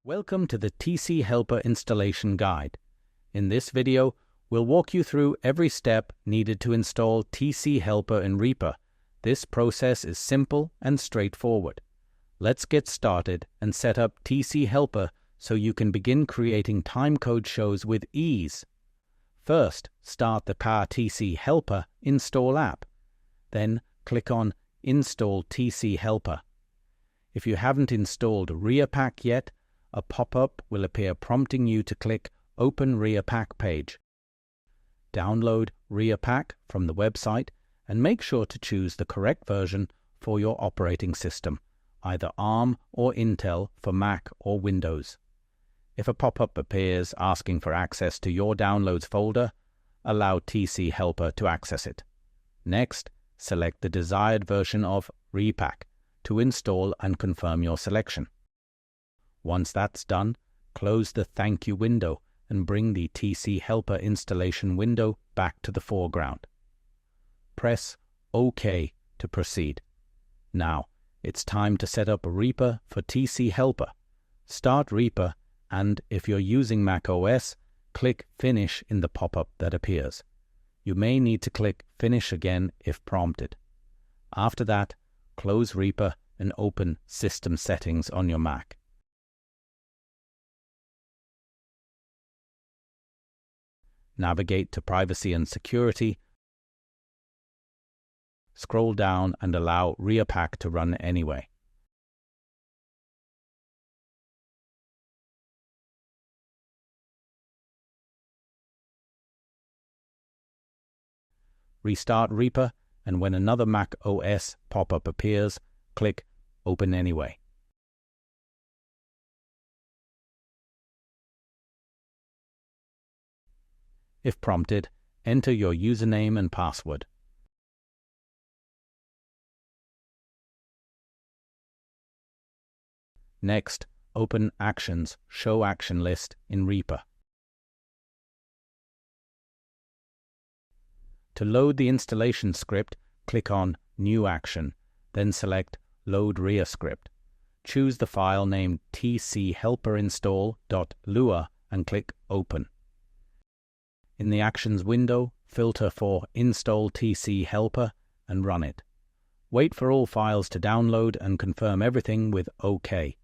Welcome to the TCHelper installation guide. In this video, we'll walk you through every step needed to install TCHelper in Reaper. This process is simple and straightforward. Let's get started and set up TCHelper so you can begin creating timecode shows with ease. First, start the TCHelper install app. Then click on Install TCHelper. If you haven't installed ReaPack yet, a pop-up will appear prompting you to click Open ReaPack page. Download ReaPack from the website and make sure to choose the correct version for your operating system, either ARM or Intel for Mac or Windows. If a pop-up appears asking for access to your downloads folder, allow TCHelper to access it. Next, select the desired version of ReaPack to install and confirm your selection. Once that's done, close the Thank You window and bring the TCHelper installation window back to the foreground. Press OK to proceed. Now, it's time to set up Reaper for TCHelper. Start Reaper, and if you're using Mac OS, click Finish in the pop-up that appears. You may need to click Finish again if prompted. After that, close Reaper and open System Settings on your Mac. Navigate to Privacy and Security. Scroll down and allow ReaPack to run anyway. Restart Reaper, and when another Mac OS pop-up appears, click Open Anyway. If prompted, enter your username and password. Next, open Actions Show Action List in Reaper. To load the installation script, click on New Action, then select Load Rea Script. Choose the file named tchelperinstall.lua and click Open. In the Actions window, filter for Install TCHelper and run it. Wait for all files to download and confirm everything with OK.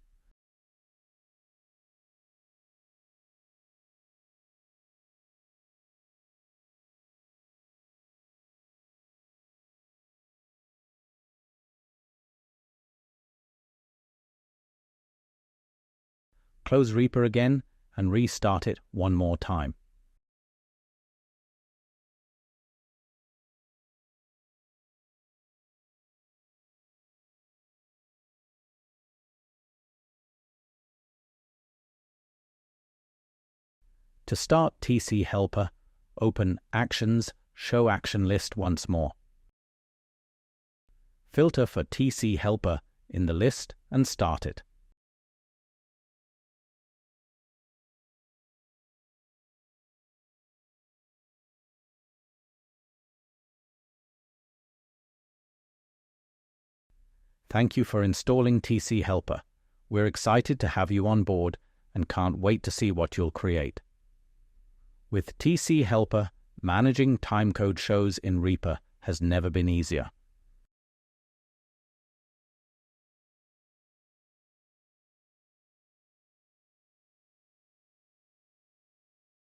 Close Reaper again and restart it one more time. To start TCHelper, open Actions Show Action List once more. Filter for TCHelper in the list and start it. Thank you for installing TCHelper. We're excited to have you on board and can't wait to see what you'll create. With TCHelper, managing timecode shows in Reaper has never been easier.